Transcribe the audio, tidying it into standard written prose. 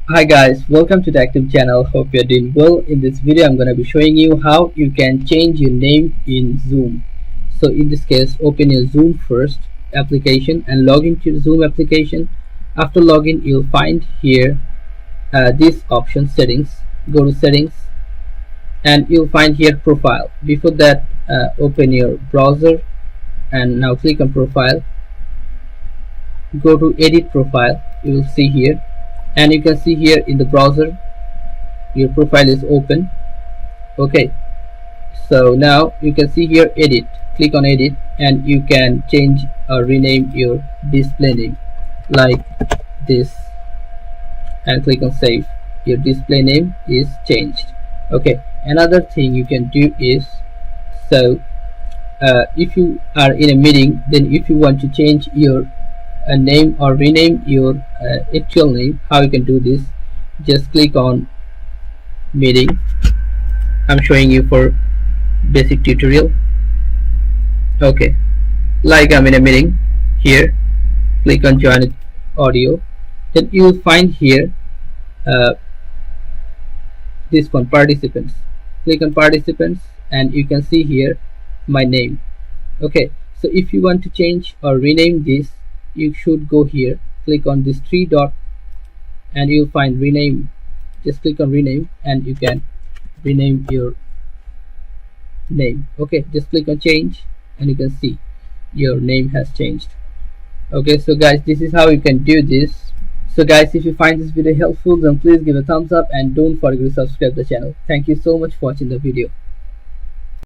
Hi guys, welcome to the active channel. Hope you're doing well. In this video I'm going to be showing you how you can change your name in Zoom. So in this case, open your Zoom first application and log into the Zoom application. After login, you'll find here this option, settings. Go to settings and you'll find here profile. Before that, open your browser and now click on profile. Go to edit profile. You will see here, and you can see here in the browser your profile is open. Okay, so now you can see here edit. Click on edit and you can change or rename your display name like this and click on save. Your display name is changed. Okay, another thing you can do is, so if you are in a meeting, then if you want to change your name or rename your actual name, how you can do this, just click on meeting. I'm showing you for basic tutorial. Okay, like I'm in a meeting here, click on join audio, then you will find here this one, participants. Click on participants and you can see here my name. Okay, so if you want to change or rename this, you should go here, click on this three dot and you'll find rename. Just click on rename and you can rename your name. Okay, just click on change and you can see your name has changed. Okay, so guys, this is how you can do this. So guys, if you find this video helpful, then please give a thumbs up and don't forget to subscribe the channel. Thank you so much for watching the video.